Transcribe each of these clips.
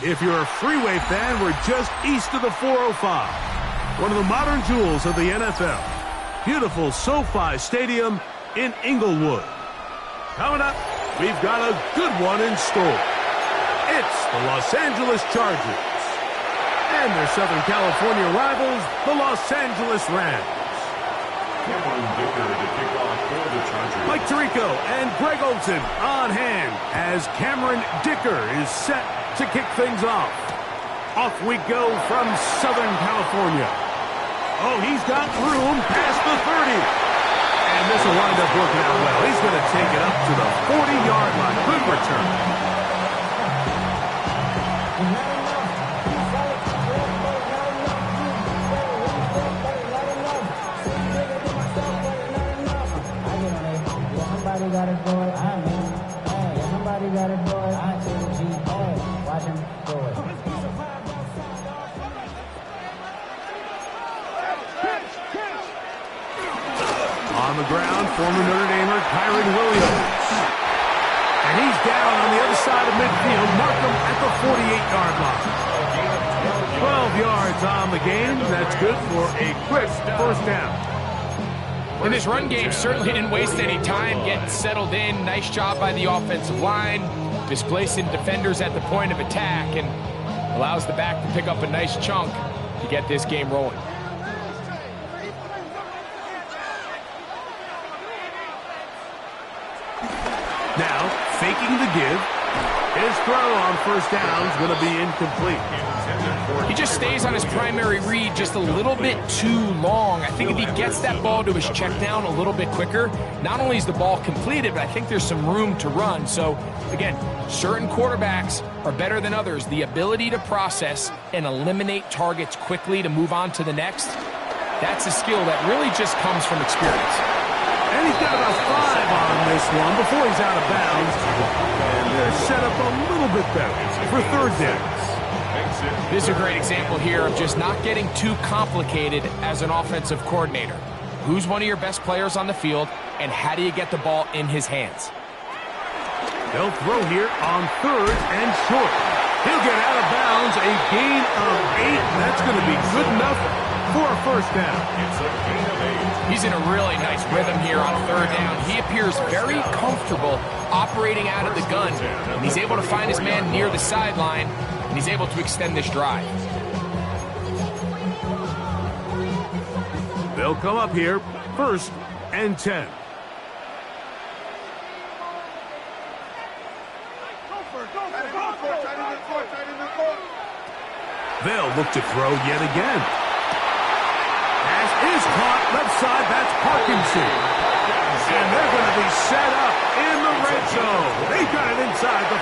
If you're a freeway fan, we're just east of the 405. One of the modern jewels of the NFL. Beautiful SoFi Stadium in Inglewood. Coming up, we've got a good one in store. It's the Los Angeles Chargers and their Southern California rivals, the Los Angeles Rams. Mike Tirico and Greg Olsen on hand as Cameron Dicker is set to kick things off. Off we go from Southern California. Oh, he's got room past the 30. And this will wind up working out well. He's going to take it up to the 40-yard line. Good return. Somebody got it, boy. I mean, hey, somebody got it, boy. I see the G. Hey, watch him do it. On the ground, former Notre Damer Kyron Williams. And he's down on the other side of midfield. Markham at the 48-yard line. 12 yards on the game. That's good for a quick first down. And this run game certainly didn't waste any time getting settled in. Nice job by the offensive line, displacing defenders at the point of attack, and allows the back to pick up a nice chunk to get this game rolling. Now, faking the give. His throw on first down is going to be incomplete. He just stays on his primary read just a little bit too long. I think if he gets that ball to his check down a little bit quicker, not only is the ball completed, but I think there's some room to run. So, again, certain quarterbacks are better than others. The ability to process and eliminate targets quickly to move on to the next, that's a skill that really just comes from experience. And he's got about 5 on this one before he's out of bounds. And they're set up a little bit better for third down. This is a great example here of just not getting too complicated as an offensive coordinator. Who's one of your best players on the field, and how do you get the ball in his hands? They'll throw here on third and short. He'll get out of bounds, a gain of 8. That's going to be good enough for a first down. It's a gain of 8. He's in a really nice rhythm here on third down. He appears very comfortable operating out of the gun, and he's able to find his man near the sideline, and he's able to extend this drive. They'll come up here, first and 10. They'll look to throw yet again. Pass is caught left side. That's Parkinson. And they're going to be set up in the red zone. They got it inside the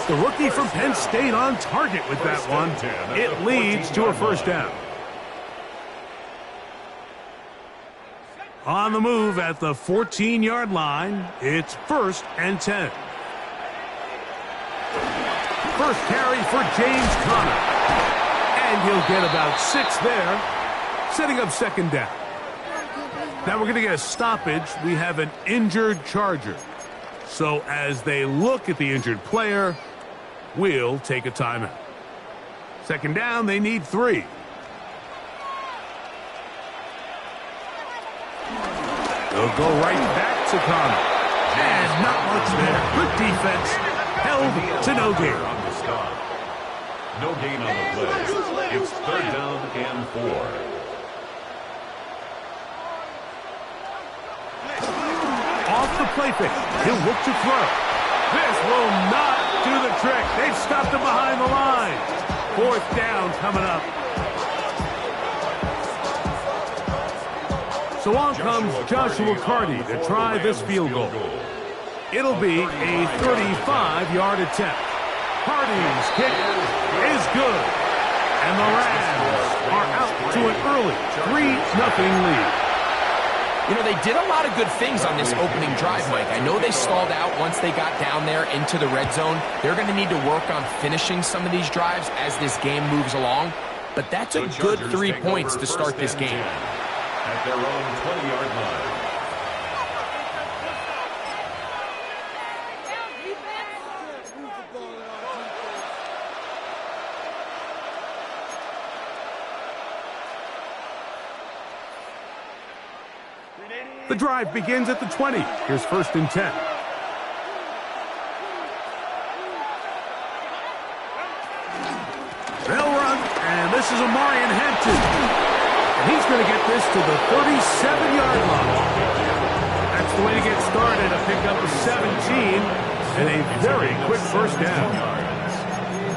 15. The rookie from Penn State on target with that one. It leads to a first down. On the move at the 14-yard line, it's first and 10. First carry for James Conner. And he'll get about 6 there, setting up second down. Now we're going to get a stoppage. We have an injured Charger. So as they look at the injured player, we'll take a timeout. Second down, they need 3. They'll go right back to Conner. And not much there. Good defense. Held to no gain. No gain on the play. It's third down and 4. Off the play fake. He'll look to throw. This will not do the trick. They've stopped him behind the line. Fourth down coming up. So on comes Joshua Carty to try this field goal. It'll be a 35-yard attempt. Carty's kick is good. And the Rams are out to an early 3-0 lead. You know, they did a lot of good things on this opening drive, Mike. I know they stalled out once they got down there into the red zone. They're going to need to work on finishing some of these drives as this game moves along. But that's a good 3 points to start this game. At their own 20-yard line. The drive begins at the 20. Here's 1st and 10. They'll run, and this is Amarian Hampton. And he's going to get this to the 37-yard line. That's the way to get started, a pickup of 17 and a very quick 1st down.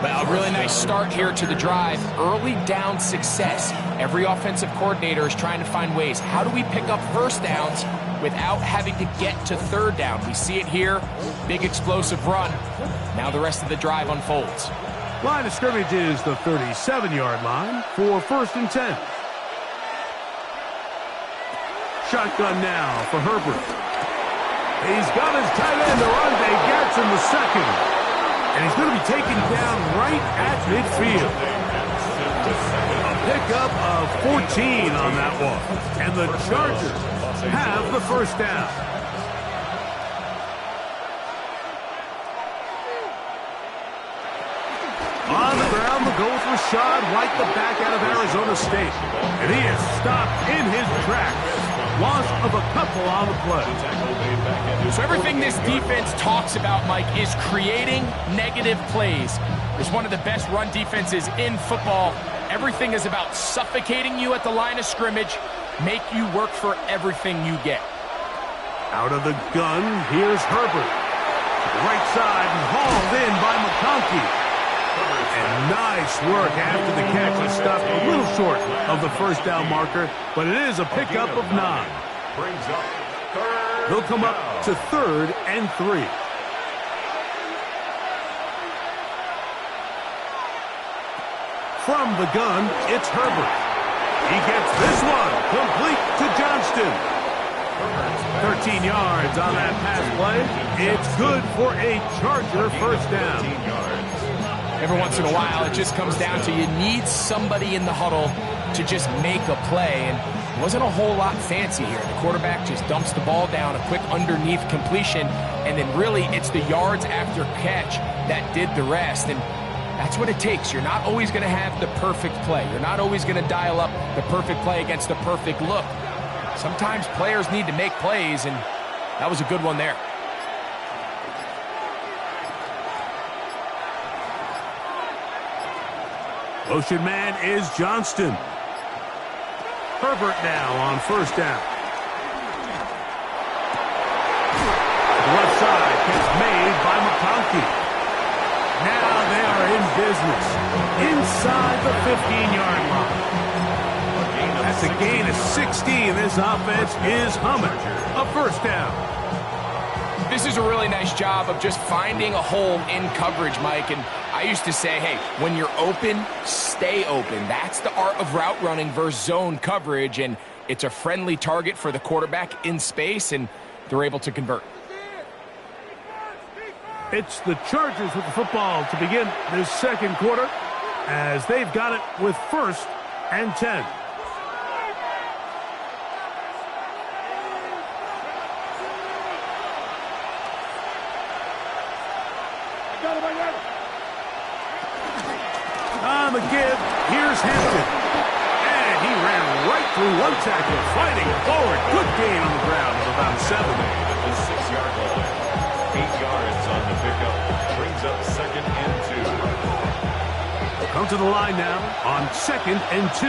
Well, a really nice start here to the drive. Early down success. Every offensive coordinator is trying to find ways. How do we pick up 1st downs without having to get to 3rd down? We see it here. Big explosive run. Now the rest of the drive unfolds. Line of scrimmage is the 37-yard line for 1st and 10. Shotgun now for Herbert. He's got his tight end, Orlando Gatson the second. And he's going to be taken down right at midfield. A pickup of 14 on that one. And the Chargers have the 1st down. On the ground, they'll go with Rashad White, the back out of Arizona State. And he is stopped in his tracks. Loss of a couple on the play. So everything this defense talks about, Mike, is creating negative plays. It's one of the best run defenses in football. Everything is about suffocating you at the line of scrimmage, make you work for everything you get. Out of the gun, here's Herbert. Right side and hauled in by McConkey. And nice work after the catch. He stopped a little short of the 1st down marker, but it is a pickup of 9. They'll come up to 3rd and 3. From the gun, it's Herbert. He gets this one complete to Johnston. 13 yards on that pass play. It's good for a Charger 1st down. Every once in a while, it just comes down to you need somebody in the huddle to just make a play. And it wasn't a whole lot fancy here. The quarterback just dumps the ball down, a quick underneath completion, and then really it's the yards after catch that did the rest. And that's what it takes. You're not always going to have the perfect play. You're not always going to dial up the perfect play against the perfect look. Sometimes players need to make plays, and that was a good one there. Motion man is Johnston. Herbert now on 1st down. The left side gets made by McConkey. Now they are in business inside the 15-yard line. That's a gain of 16. This offense is humming. A 1st down. This is a really nice job of just finding a hole in coverage, Mike. And I used to say, hey, when you're open, stay open. That's the art of route running versus zone coverage. And it's a friendly target for the quarterback in space, and they're able to convert. It's the Chargers with the football to begin this 2nd quarter as they've got it with 1st and 10. On the give, here's Hampton. And he ran right through one tackle, fighting forward. Good gain on the ground of about 7. At the 6-yard line. 8 yards on the pickup. Brings up 2nd and 2. Come to the line now on 2nd and 2.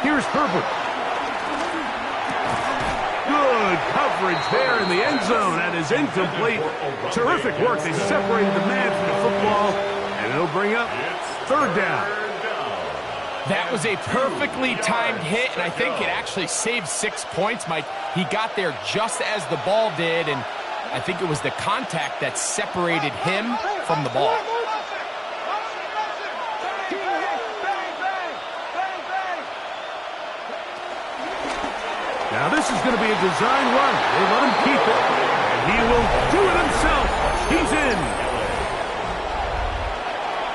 Here's Herbert. Good coverage there in the end zone. That is incomplete. Terrific work. They separated the man from the football, and it'll bring up 3rd down. That was a perfectly timed hit, and I think it actually saved 6 points, Mike. He got there just as the ball did, and I think it was the contact that separated him from the ball. Now this is going to be a design run. They let him keep it, and he will do it himself. He's in.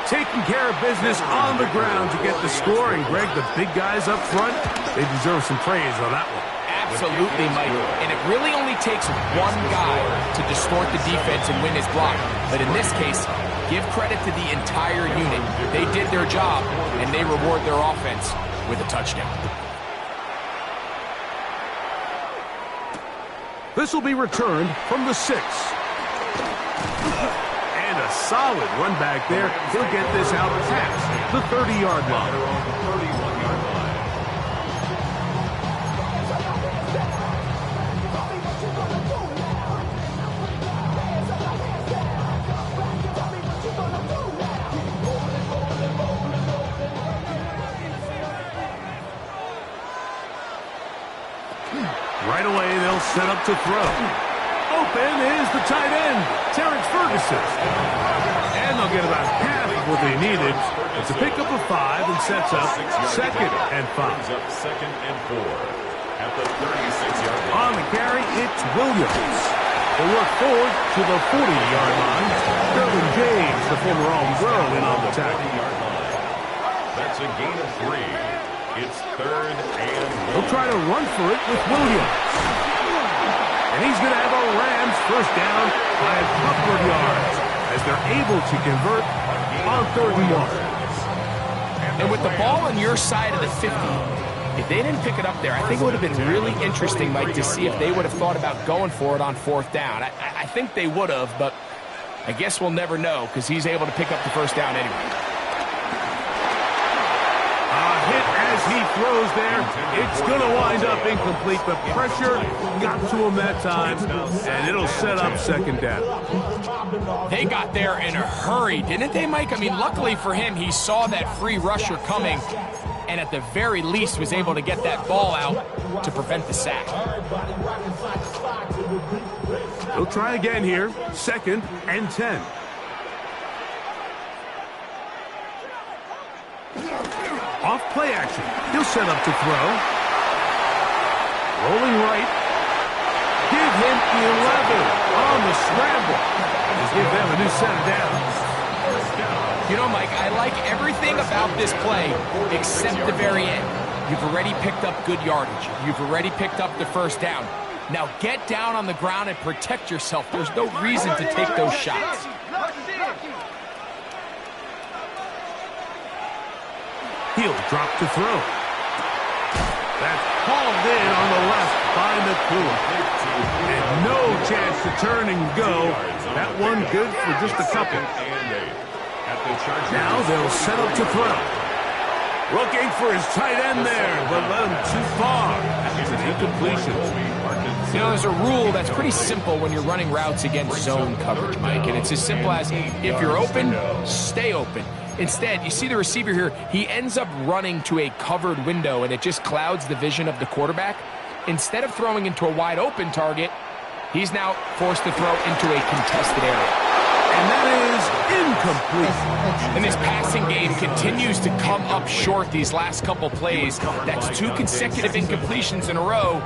Taking care of business on the ground to get the score. And Greg, the big guys up front, they deserve some praise on that one. Absolutely, Mike. And it really only takes one guy to distort the defense and win his block. But in this case, give credit to the entire unit. They did their job, and they reward their offense with a touchdown. This will be returned from the 6. And a solid run back there. He'll get this out past the 30-yard line. On the 31-yard line. Right away, they'll set up to throw. Open is the tight end, Terrence Ferguson. And they'll get about half of what they needed. It's a pickup of 5 and sets up 2nd and 5. Brings up 2nd and 4 at the 36-yard line. On the carry, it's Williams. They work forward to the 40-yard line. Sterling James, the former All-Pro, in on the tackle. That's a gain of 3. It's 3rd and 1. They'll try to run for it with Williams. And he's going to have a Rams first down by a couple of yards as they're able to convert on 3rd and 1. And with the ball on your side of the 50, if they didn't pick it up there, I think it would have been really interesting, Mike, to see if they would have thought about going for it on 4th down. I think they would have, but I guess we'll never know because he's able to pick up the first down anyway. Hit as he throws there. It's going to wind up incomplete. The pressure got to him that time, and it'll set up 2nd down. They got there in a hurry, didn't they, Mike? I mean, luckily for him, he saw that free rusher coming, and at the very least was able to get that ball out to prevent the sack. He'll try again here. 2nd and 10. Off play action. He'll set up to throw. Rolling right. Give him 11 on the scramble. Just give them a new set of downs. You know, Mike, I like everything about this play except the very end. You've already picked up good yardage. You've already picked up the first down. Now get down on the ground and protect yourself. There's no reason to take those shots. He'll drop to throw. That's hauled in on the left by McCool. And no chance to turn and go. That one good for just a couple. Now they'll set up to throw. Looking for his tight end there, but let him too far. It's an incompletion. You know, there's a rule that's pretty simple when you're running routes against zone coverage, Mike, and it's as simple as if you're open, stay open. Instead, you see the receiver here, he ends up running to a covered window, and it just clouds the vision of the quarterback. Instead of throwing into a wide open target, he's now forced to throw into a contested area. And that is incomplete. And this passing game continues to come up short these last couple plays. That's 2 consecutive incompletions in a row.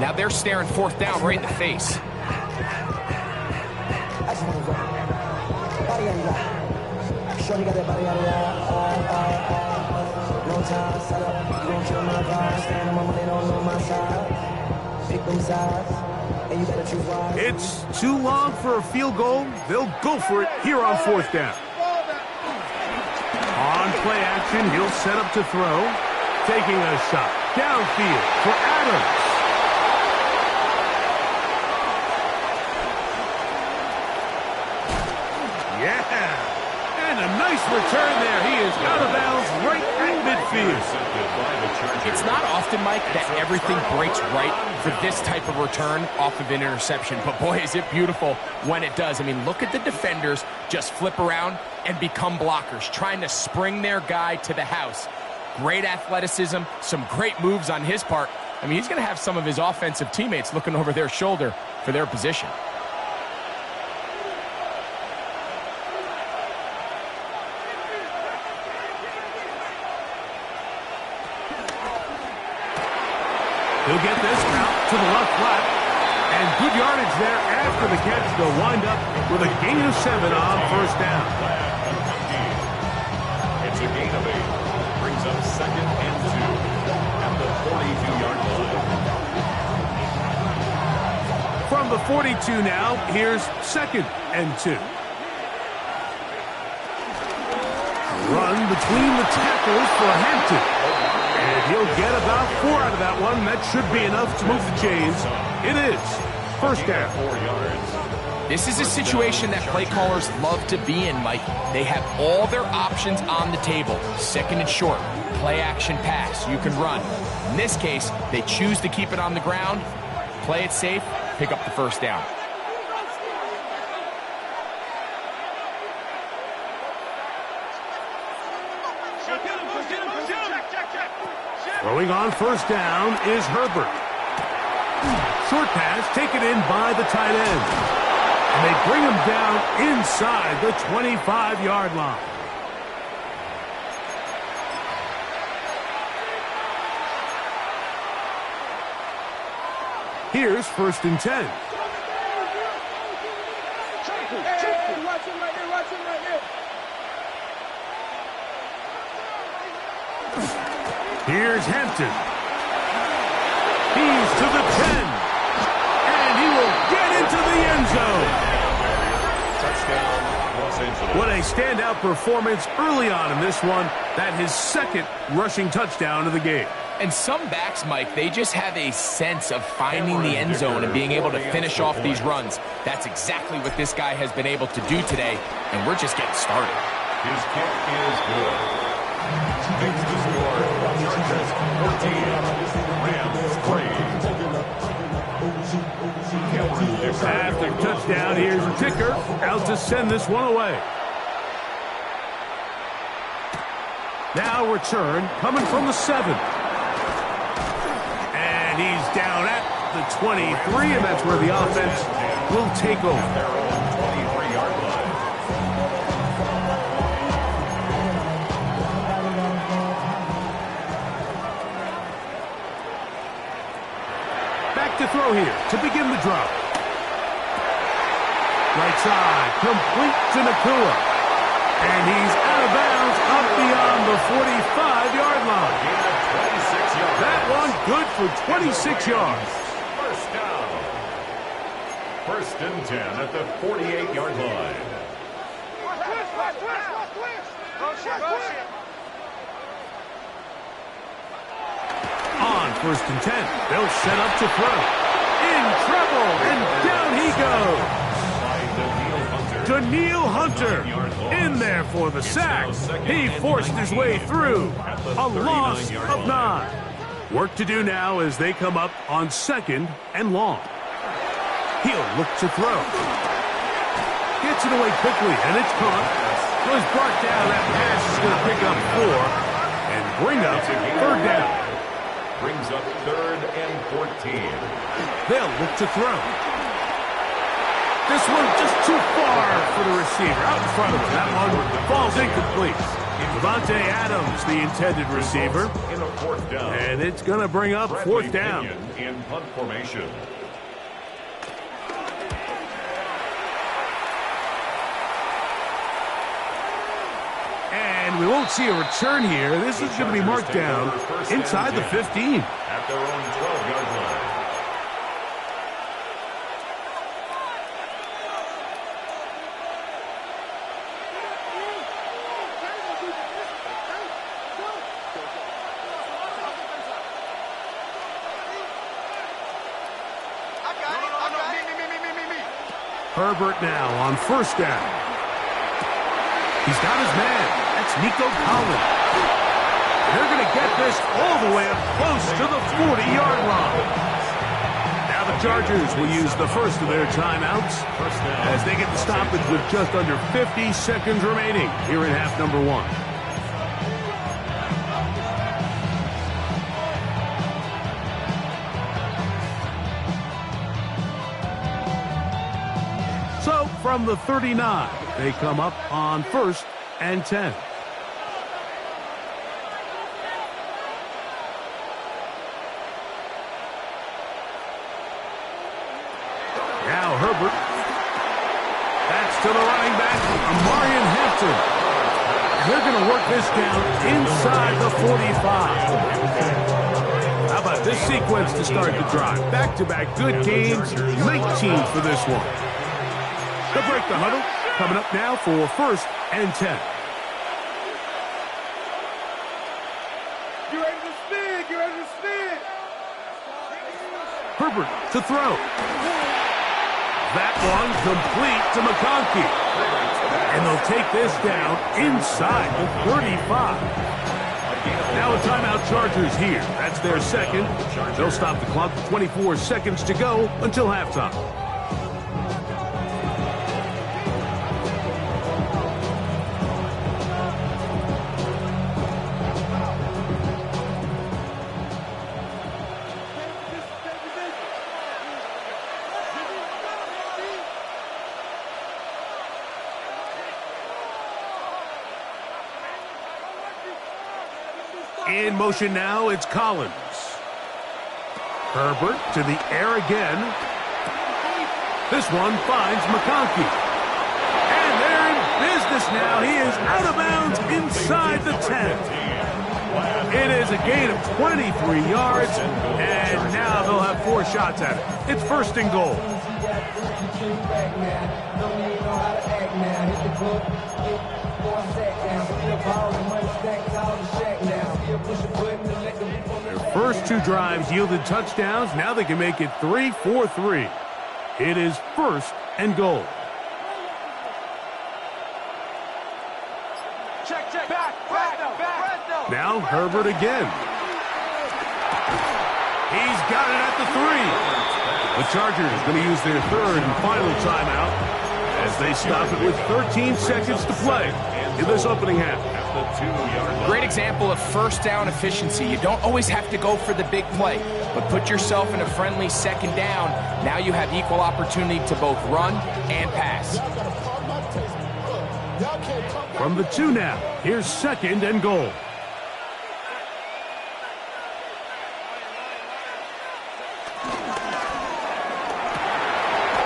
Now they're staring 4th down right in the face. It's too long for a field goal. They'll go for it here on 4th down. On play action, he'll set up to throw. Taking a shot downfield for Adams. Yeah. And a nice return there. He is out of bounds right at midfield. It's not often, Mike, that everything breaks right for this type of return off of an interception. But boy, is it beautiful when it does. I mean, look at the defenders just flip around and become blockers, trying to spring their guy to the house. Great athleticism, some great moves on his part. I mean, he's going to have some of his offensive teammates looking over their shoulder for their position. He'll get this out to the left flat. And good yardage there after the catch. They'll wind up with a gain of 7 on 1st down. It's a gain of 8. Brings up 2nd and 2 at the 42-yard line. From the 42 now, here's 2nd and 2. Run between the tackles for Hampton. And he'll get about 4 out of that one. That should be enough to move the chains. It is first down. 4 yards. This is a situation that play callers love to be in, Mike. They have all their options on the table. Second and short, play action pass, you can run. In this case, they choose to keep it on the ground, play it safe, pick up the first down. Throwing on first down is Herbert. Short pass taken in by the tight end. And they bring him down inside the 25-yard line. Here's first and 10. Here's Hampton. He's to the 10. And he will get into the end zone. Touchdown, Los Angeles. What a standout performance early on in this one. That his second rushing touchdown of the game. And some backs, Mike, they just have a sense of finding the end zone and being able to finish off these runs. That's exactly what this guy has been able to do today, and we're just getting started. His kick is good. Makes the score. Chargers 14. Rams 3. After the touchdown, here's the kicker out to send this one away. Now return coming from the 7. And he's down at the 23, and that's where the offense will take over. Their own 23-yard line. Back to throw here to begin the drop. Right side, complete to Nakua. And he's out of bounds up beyond the 45-yard line. Gain of 26 yards. That one good for 26 yards. First down. First and 10 at the 48-yard line. On first and 10, they'll set up to throw. In trouble, and down he goes. Daniil Hunter in there for the sack. He forced his way through. A loss of 9. Work to do now as they come up on second and long. He'll look to throw. Gets it away quickly, and it's caught. Was brought down. That pass is going to pick up 4 and bring up third down. Brings up third and 14. They'll look to throw. This one just too far for the receiver. Out in front of him. That one falls incomplete. Devontae Adams, the intended receiver. In a fourth down. And it's going to bring up fourth down. In punt formation. And we won't see a return here. This is going to be marked down inside the 15. At their own 12-yard line. Herbert now on first down. He's got his man. That's Nico Collins. They're going to get this all the way up close to the 40-yard line. Now the Chargers will use the first of their timeouts as they get the stoppage with just under 50 seconds remaining here in half number 1. So from the 39, they come up on first and 10. Now Herbert. That's to the running back, Amarian Hampton. They're going to work this down inside the 45. How about this sequence to start the drive? Back-to-back good gains, 19 for this one. They'll break the huddle. Coming up now for first and 10. Herbert to throw. That one complete to McConkey. And they'll take this down inside the 35. Now a timeout Chargers here. That's their second. They'll stop the clock with 24 seconds to go until halftime. In motion now, it's Collins. Herbert to the air again. This one finds McConkey. And they're in business now. He is out of bounds inside the 10. It is a gain of 23 yards, and now they'll have 4 shots at it. It's first and goal. Their first 2 drives yielded touchdowns. Now they can make it 3-4-3. It is first and goal. Check. Back. Now Herbert again. He's got it at the 3. The Chargers going to use their third and final timeout as they stop it with 13 seconds to play in this opening half. Great example of first down efficiency. You don't always have to go for the big play, but put yourself in a friendly second down. Now you have equal opportunity to both run and pass. From the 2 now, here's second and goal.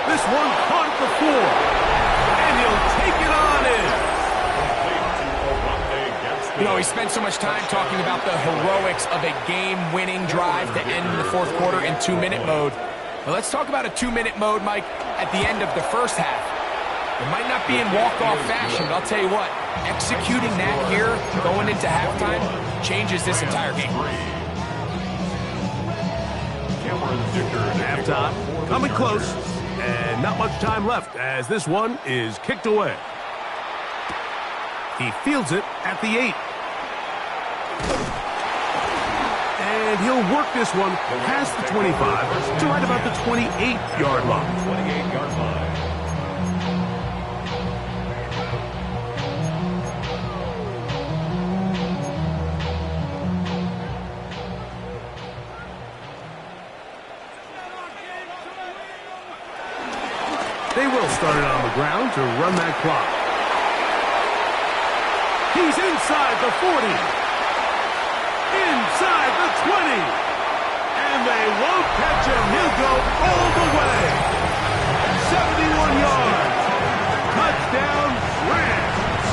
This one caught at the 4, and he'll take it on in. You know, he spent so much time talking about the heroics of a game-winning drive to end in the fourth quarter in 2-minute mode. Well, let's talk about a 2-minute mode, Mike, at the end of the first half. It might not be in walk-off fashion, but I'll tell you what, executing that here, going into halftime, changes this entire game. Halftime, coming close, and not much time left as this one is kicked away. He fields it at the 8. And he'll work this one past the 25 to right about the 28-yard line. 28-yard line. They will start it on the ground to run that clock. He's inside the 40. Inside the 20. And they won't catch him. He'll go all the way. 71 yards. Touchdown, Rams.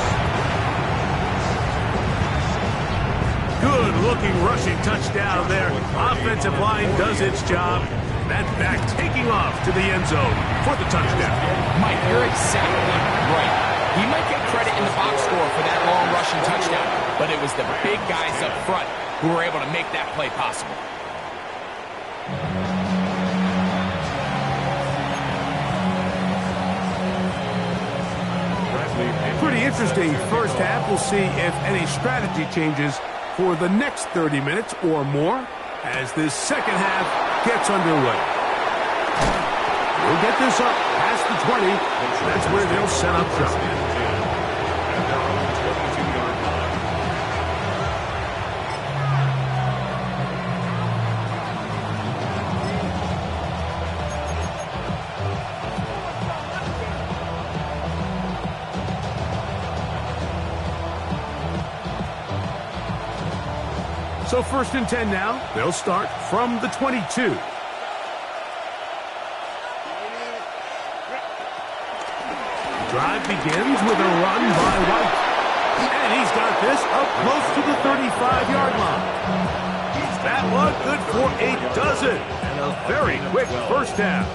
Good-looking rushing touchdown there. Offensive line does its job. That back taking off to the end zone for the touchdown. Mike, you're exactly right. He might get credit in the box score for that long rushing touchdown, but it was the big guys up front who were able to make that play possible. Pretty interesting first half. We'll see if any strategy changes for the next 30 minutes or more as this second half gets underway. We'll get this up past the 20. That's where they'll set up shop. So first and 10 now. They'll start from the 22. Drive begins with a run by White. And he's got this up close to the 35-yard line. That one good for a dozen. And a very quick first down.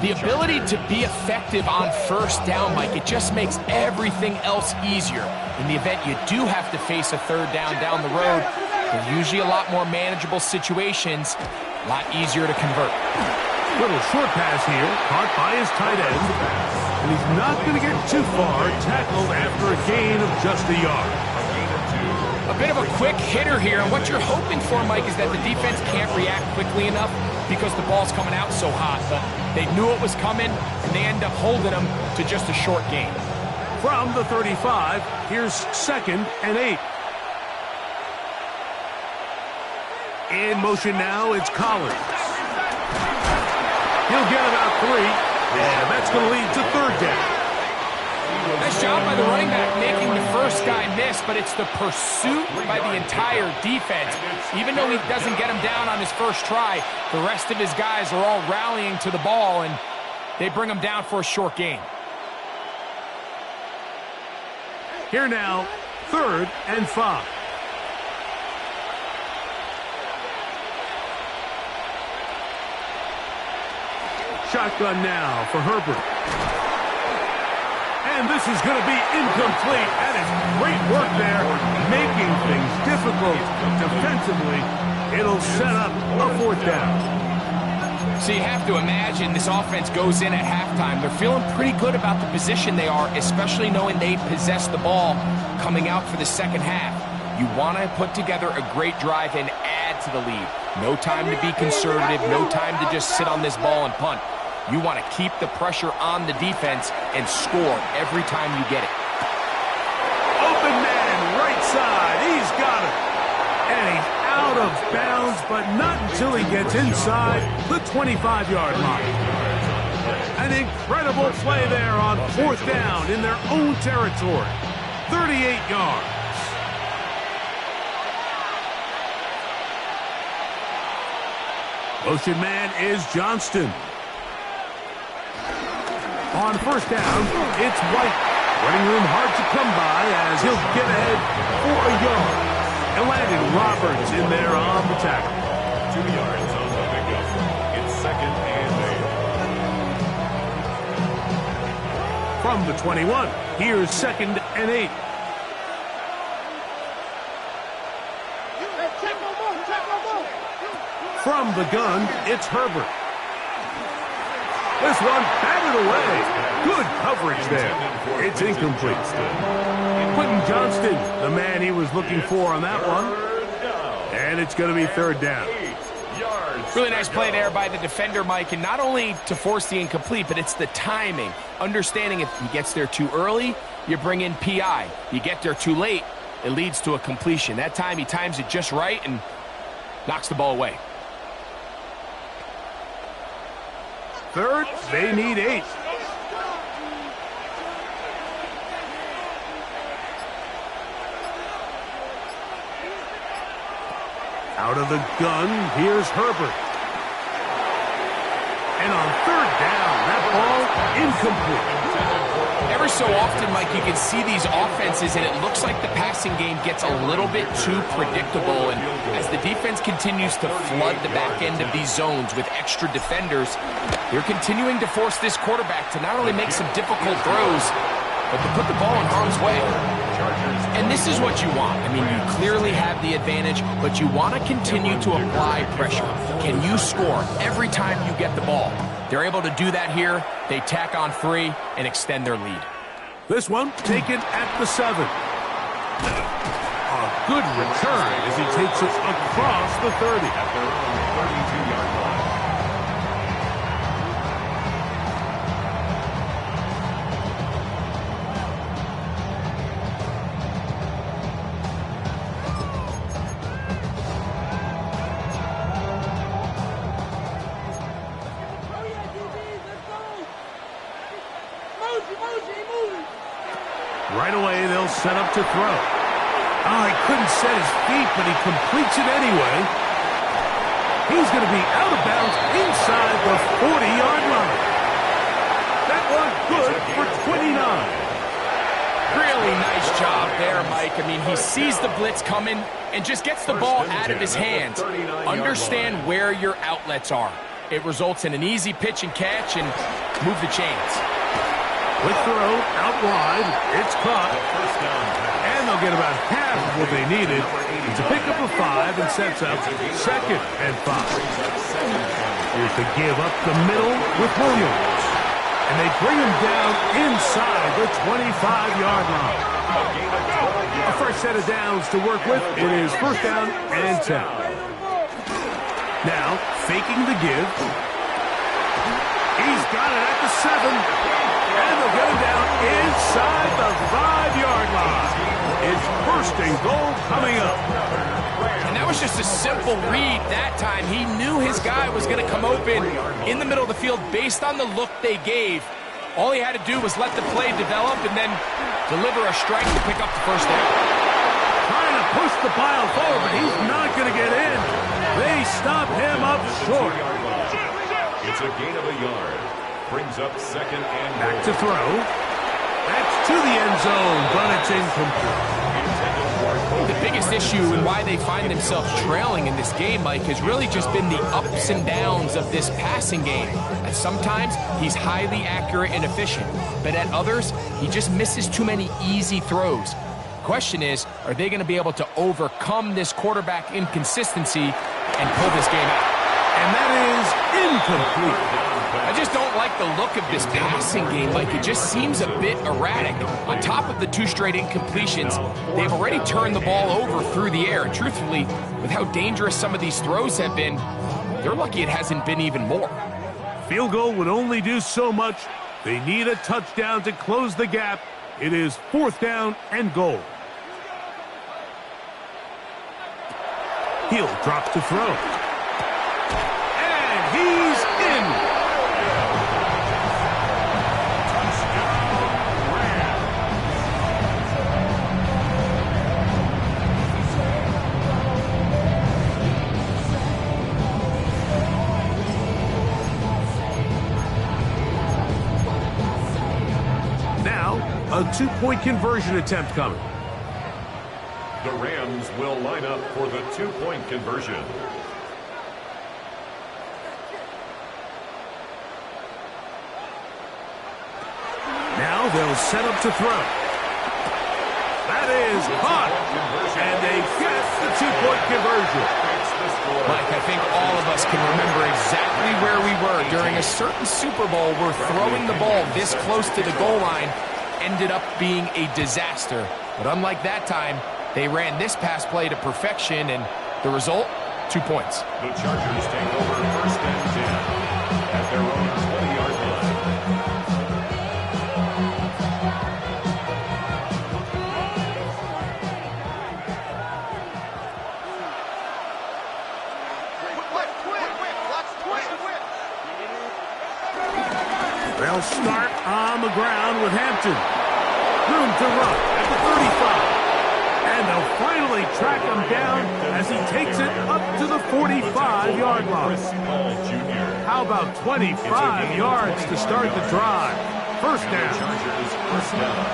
The ability to be effective on first down, Mike, it just makes everything else easier. In the event you do have to face a third down the road, they're usually a lot more manageable situations. A lot easier to convert. Little short pass here, caught by his tight end. And he's not going to get too far, tackled after a gain of just a yard. A bit of a quick hitter here, and what you're hoping for, Mike, is that the defense can't react quickly enough because the ball's coming out so hot. But they knew it was coming, and they end up holding them to just a short gain. From the 35, here's 2nd and 8. In motion now, it's Collins. He'll get about 3, and that's going to lead to 3rd down. Nice job by the running back making the first guy miss, but it's the pursuit by the entire defense. Even though he doesn't get him down on his first try, the rest of his guys are all rallying to the ball, and they bring him down for a short gain. Here now, 3rd and 5. Shotgun now for Herbert. And this is going to be incomplete. That is great work there, making things difficult defensively. It'll set up a 4th down. So you have to imagine this offense goes in at halftime. They're feeling pretty good about the position they are, especially knowing they possess the ball coming out for the second half. You want to put together a great drive and add to the lead. No time to be conservative, no time to just sit on this ball and punt. You want to keep the pressure on the defense and score every time you get it. Open man, right side. He's got it. And he's out of bounds, but not until he gets inside the 25-yard line. An incredible play there on 4th down in their own territory. 38 yards. Motion man is Johnston. On 1st down, it's White. Running room hard to come by as he'll get ahead for a yard. And landed Roberts in there on the tackle. 2 yards on the pickup. It's 2nd and 8. From the 21, here's 2nd and 8. From the gun, it's Herbert. This one batted away. Good coverage there. It's incomplete. Quentin Johnston, the man he was looking for on that one. And it's going to be 3rd down. Really nice play there by the defender, Mike, and not only to force the incomplete, but it's the timing. Understanding if he gets there too early, you bring in PI. You get there too late, it leads to a completion. That time he times it just right and knocks the ball away. 3rd, they need 8. Out of the gun, here's Herbert. And on 3rd down, that ball incomplete. Every so often, Mike, you can see these offenses, and it looks like the passing game gets a little bit too predictable. And as the defense continues to flood the back end of these zones with extra defenders, they're continuing to force this quarterback to not only make some difficult throws, but to put the ball in harm's way. And this is what you want. I mean, you clearly have the advantage, but you want to continue to apply pressure. Can you score every time you get the ball? They're able to do that here. They tack on 3 and extend their lead. This one taken at the 7. A good return as he takes it across the 30. At their own 32-yard line. Right away, they'll set up to throw. Oh, he couldn't set his feet, but he completes it anyway. He's going to be out of bounds inside the 40-yard line. That one good for 29. Really nice job there, Mike. I mean, he sees the blitz coming and just gets the ball out of his hands. Understand where your outlets are. It results in an easy pitch and catch and move the chains. Quick throw out wide. It's caught. And And they'll get about half of what they needed to pick up a 5 and sets up 2nd and 5. Here's the give up the middle with Williams. And they bring him down inside the 25-yard line. A first set of downs to work with. It is 1st down and 10. Now, faking the give. He's got it at the 7. And they'll get him down inside the 5-yard line. It's 1st and goal coming up. And that was just a simple read that time. He knew his guy was going to come open in the middle of the field based on the look they gave. All he had to do was let the play develop and then deliver a strike to pick up the 1st down. Trying to push the pile forward, but he's not going to get in. They stop him up short. It's a gain of a yard. Brings up 2nd and goal. Back to throw. That's to the end zone, but it's incomplete. The biggest issue and why they find themselves trailing in this game, Mike, has really just been the ups and downs of this passing game. And sometimes he's highly accurate and efficient, but at others, he just misses too many easy throws. The question is, are they going to be able to overcome this quarterback inconsistency and pull this game out? And that is incomplete. I just don't like the look of this passing game. Like, it just seems a bit erratic. On top of the 2 straight incompletions, they've already turned the ball over through the air. And truthfully, with how dangerous some of these throws have been, they're lucky it hasn't been even more. Field goal would only do so much. They need a touchdown to close the gap. It is 4th down and goal. He'll drop to throw. And he's in. A 2-point conversion attempt coming. The Rams will line up for the 2-point conversion. Now they'll set up to throw. That is caught. And they get the 2-point conversion. Mike, I think all of us can remember exactly where we were during a certain Super Bowl where throwing the ball this close to the goal line ended up being a disaster. But unlike that time, they ran this pass play to perfection, and the result, 2 points. The Chargers take over 1st and 10 at their own 20-yard line. They'll start on the ground with Hampton. Room to run at the 35. And they'll finally track him down as he takes it up to the 45-yard line. How about 25 yards to start the drive? 1st down.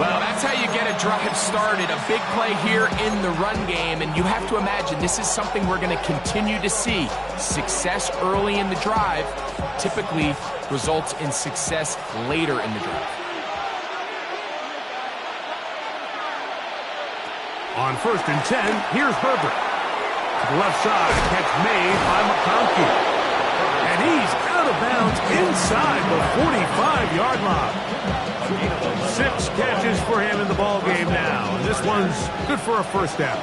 Well, that's how you get a drive started. A big play here in the run game, and you have to imagine this is something we're going to continue to see. Success early in the drive typically results in success later in the drive. On 1st and 10, here's Herbert. To the left side, catch made by McConkey. And he's out of bounds inside the 45-yard line. 6 catches for him in the ball game now. And this one's good for a 1st down.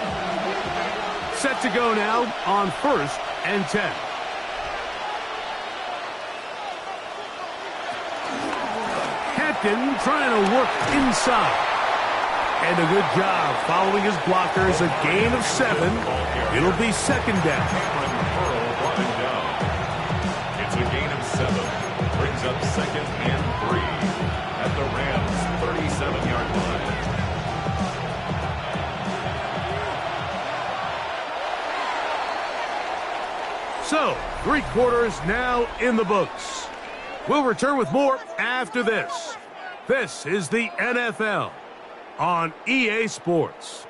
Set to go now on 1st and 10. Hampton trying to work inside. And a good job following his blockers. A gain of 7. It'll be 2nd down. It's a gain of 7. Brings up 2nd and 3 at the Rams' 37-yard line. So, 3 quarters now in the books. We'll return with more after this. This is the NFL on EA Sports.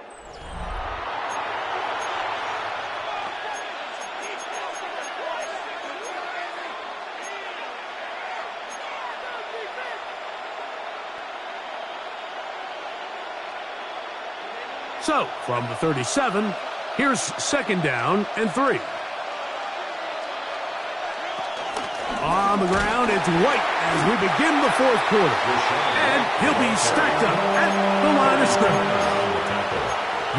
So, from the 37, here's 2nd down and 3. On the ground, it's White as we begin the 4th quarter. And he'll be stacked up at the line of scrimmage.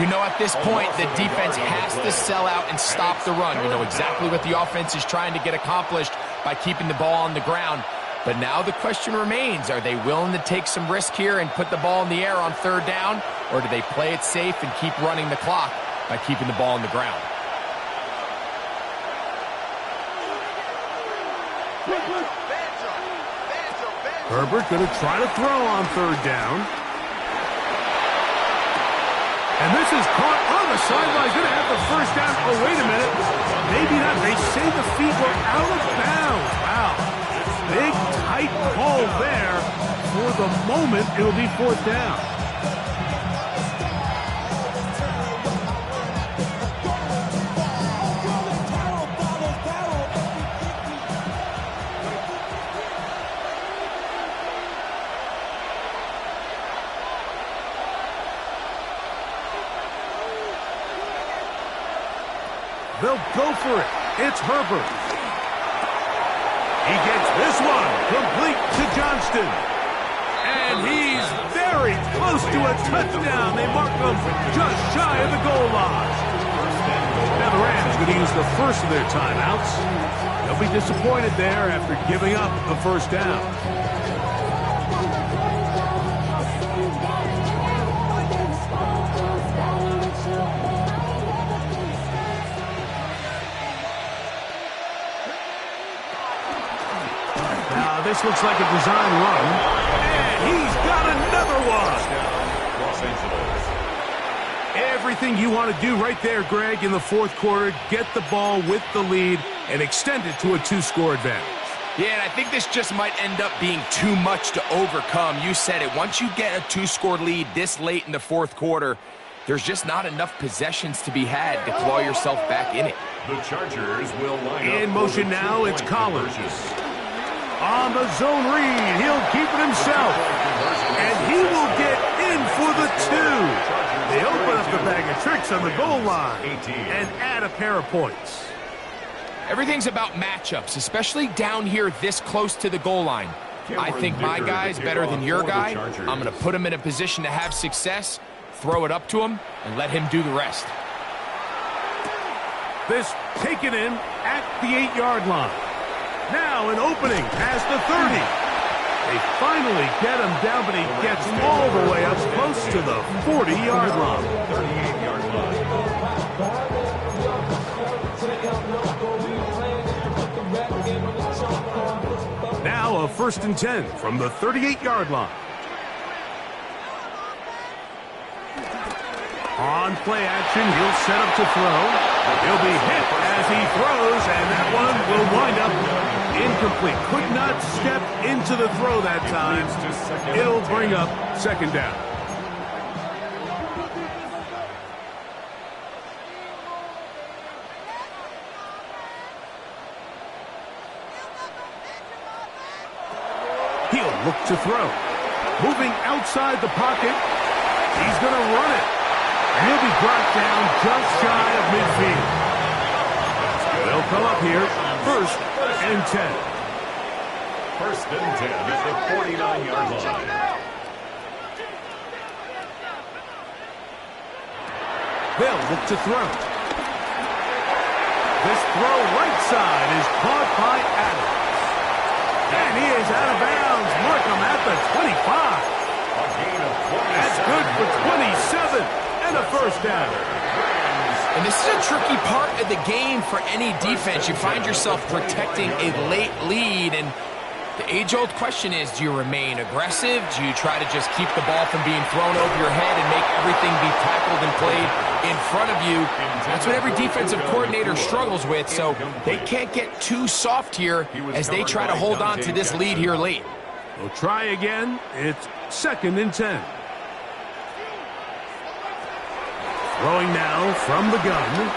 You know, at this point, the defense has to sell out and stop the run. You know exactly what the offense is trying to get accomplished by keeping the ball on the ground. But now the question remains, are they willing to take some risk here and put the ball in the air on 3rd down? Or do they play it safe and keep running the clock by keeping the ball on the ground? Herbert going to try to throw on 3rd down. And this is caught on the sideline. Going to have the 1st down. Oh, wait a minute. Maybe not. They say the feet were out of bounds. Wow. Big, tight call there. For the moment, it'll be 4th down. They'll go for it. It's Herbert. He gets this one complete to Johnston. And he's very close to a touchdown. They mark him just shy of the goal line. Now the Rams going to use the first of their timeouts. They'll be disappointed there after giving up the 1st down. This looks like a design run. And he's got another one. Everything you want to do right there, Greg, in the 4th quarter. Get the ball with the lead and extend it to a 2-score advantage. Yeah, and I think this just might end up being too much to overcome. You said it. Once you get a 2-score lead this late in the 4th quarter, there's just not enough possessions to be had to claw yourself back in it. The Chargers will line up in motion now. It's Collins. On the zone read, he'll keep it himself. And he will get in for the 2. They open up the bag of tricks on the goal line and add a pair of points. Everything's about matchups, especially down here this close to the goal line. I think my guy's better than your guy. I'm going to put him in a position to have success, throw it up to him, and let him do the rest. This taken in at the 8-yard line. Now an opening past the 30. They finally get him down, but he gets all the way up close to the 40-yard line. 38-yard line. Now a 1st and 10 from the 38-yard line. On play action, he'll set up to throw. He'll be hit as he throws, and that one will wind up incomplete. Could not step into the throw that time. It'll bring up 2nd down. He'll look to throw. Moving outside the pocket. He's going to run it. He'll be brought down just shy of midfield. They'll come up here, 1st and 10. 1st and 10 at the 49-yard line. They'll look to throw. This throw right side is caught by Adams. And he is out of bounds. Mark him at the 25. A gain of 27. That's good for 27. And a 1st down. And this is a tricky part of the game for any defense. You find yourself protecting a late lead, and the age-old question is, do you remain aggressive? Do you try to just keep the ball from being thrown over your head and make everything be tackled and played in front of you? That's what every defensive coordinator struggles with, so they can't get too soft here as they try to hold on to this lead here late. We'll try again. It's 2nd and 10. Throwing now from the gun.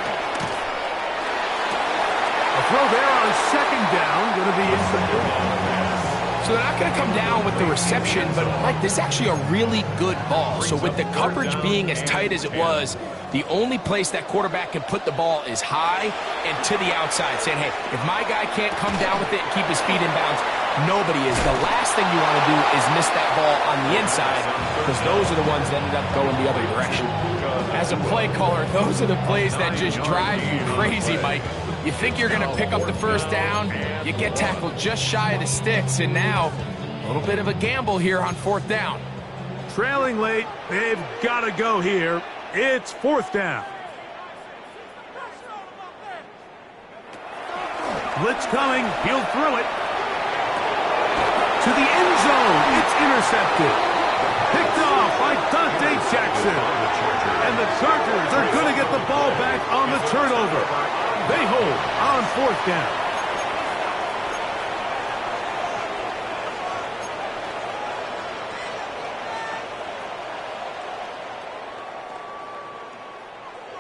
A throw there on 2nd down. Going to be incomplete. So they're not going to come down with the reception, but Mike, this is actually a really good ball. So with the coverage being as tight as it was, the only place that quarterback can put the ball is high and to the outside, saying, hey, if my guy can't come down with it and keep his feet in bounds, nobody is. The last thing you want to do is miss that ball on the inside, because those are the ones that ended up going the other direction. As a play caller, those are the plays that just drive you crazy, Mike. You think you're going to pick up the first down, you get tackled just shy of the sticks, and now a little bit of a gamble here on 4th down. Trailing late, they've got to go here. It's 4th down. Blitz coming, he'll throw it. To the end zone, it's intercepted. Picked off by Dante Jackson. And the Chargers are going to get the ball back on the turnover. They hold on 4th down.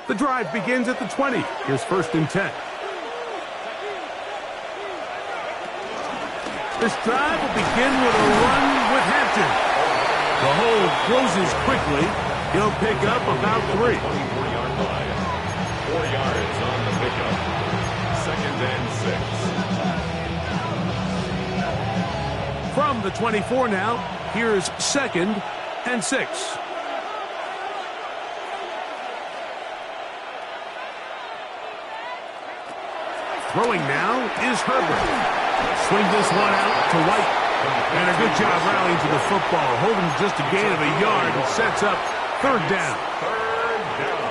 The drive begins at the 20. Here's 1st and 10. This drive will begin with a run with Hampton. The hold closes quickly. He'll pick up about 3. 24-yard line. 4 yards on the pickup. 2nd and 6. From the 24 now, here's 2nd and 6. Throwing now is Herbert. Swing this one out to White. And a good job rallying to the football, holding just a gain of a yard and sets up 3rd down.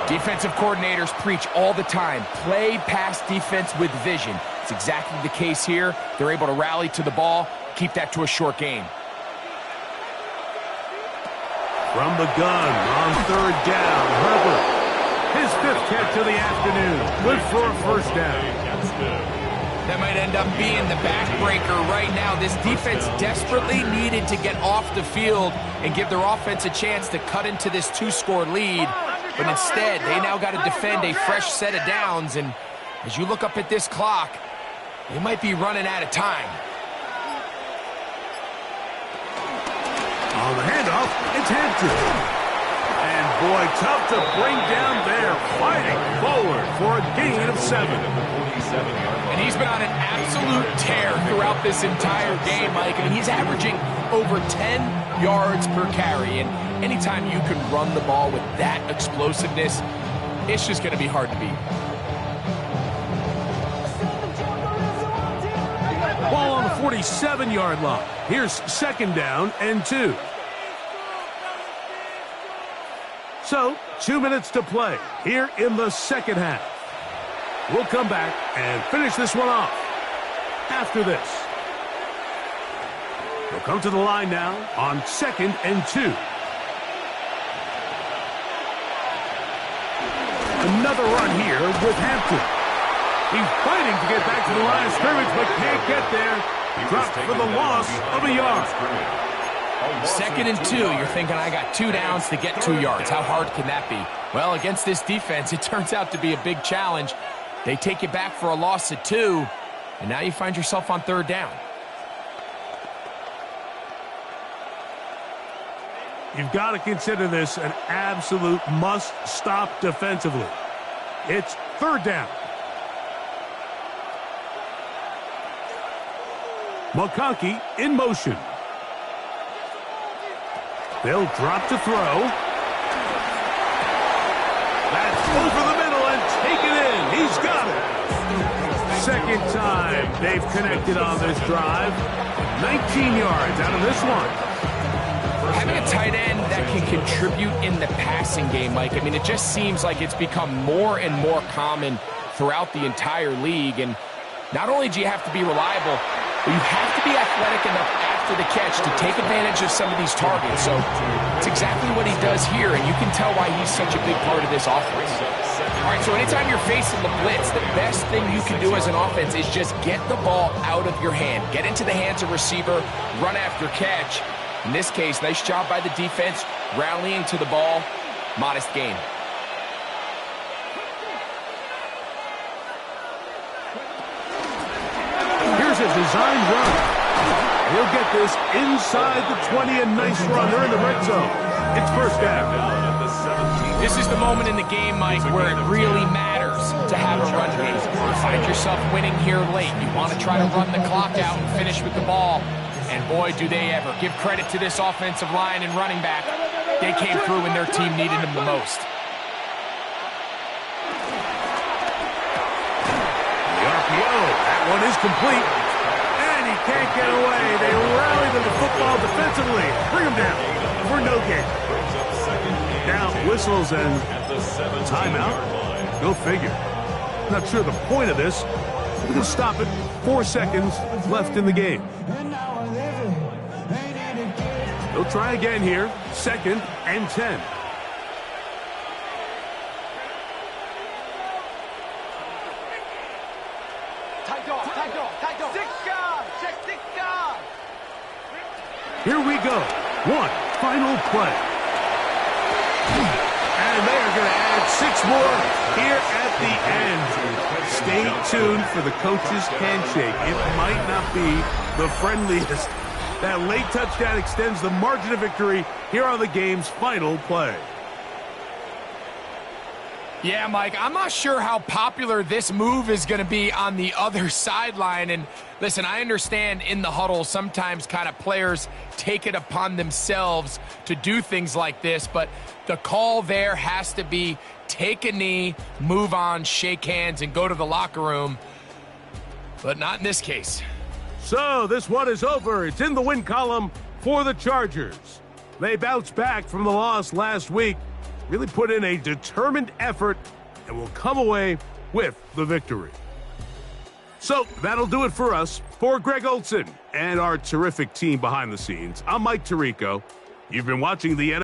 Defensive coordinators preach all the time, play pass defense with vision. It's exactly the case here. They're able to rally to the ball, keep that to a short gain. From the gun on 3rd down, Herbert. His 5th catch of the afternoon. Good for a 1st down. That might end up being the backbreaker right now. This defense desperately needed to get off the field and give their offense a chance to cut into this 2-score lead. But instead, they now got to defend a fresh set of downs. And as you look up at this clock, they might be running out of time. On the handoff, it's Hampton. And boy, tough to bring down there, fighting forward for a gain of 7. And he's been on an absolute tear throughout this entire game, Mike. I mean, he's averaging over 10 yards per carry. And anytime you can run the ball with that explosiveness, it's just going to be hard to beat. Ball on the 47-yard line. Here's 2nd down and 2. So, 2 minutes to play here in the 2nd half. We'll come back and finish this one off after this. We'll come to the line now on 2nd and 2. Another run here with Hampton. He's fighting to get back to the line of scrimmage, but can't get there. Dropped for the loss of a yard. 2nd and 2, you're thinking, I got 2 downs to get 2 yards. How hard can that be? Well, against this defense, it turns out to be a big challenge. They take you back for a loss of 2, and now you find yourself on 3rd down. You've got to consider this an absolute must-stop defensively. It's 3rd down. McConkey in motion. They'll drop to throw. That's over the middle and taken in. He's got it. 2nd time they've connected on this drive. 19 yards out of this one. Having a tight end that can contribute in the passing game, Mike, I mean, it just seems like it's become more and more common throughout the entire league. And not only do you have to be reliable, but you have to be athletic enough after the catch to take advantage of some of these targets. So it's exactly what he does here, and you can tell why he's such a big part of this offense. All right, so anytime you're facing the blitz, the best thing you can do as an offense is just get the ball out of your hand. Get into the hands of receiver, run after catch. In this case, nice job by the defense, rallying to the ball, modest gain. Here's a design run. He'll get this inside the 20, a nice run. They're in the red zone. It's first down. This is the moment in the game, Mike, where it really matters to have a run game. You find yourself winning here late. You want to try to run the clock out and finish with the ball. And boy, do they ever. Give credit to this offensive line and running back. They came through when their team needed them the most. The RPO, that one is complete. And he can't get away. They rally to the football defensively. Bring him down for no gain. Now whistles and timeout. Go figure. Not sure the point of this. We're going to stop it. 4 seconds left in the game. They'll try again here. 2nd and 10. Here we go. One final play. And they are going to add 6 more here at the end. Stay tuned for the coach's handshake. It might not be the friendliest. That late touchdown extends the margin of victory here on the game's final play. Yeah, Mike, I'm not sure how popular this move is going to be on the other sideline. And listen, I understand in the huddle sometimes kind of players take it upon themselves to do things like this, but the call there has to be take a knee, move on, shake hands, and go to the locker room. But not in this case. So this one is over. It's in the win column for the Chargers. They bounced back from the loss last week, really put in a determined effort, and will come away with the victory. So that'll do it for us. For Greg Olson and our terrific team behind the scenes, I'm Mike Tirico. You've been watching the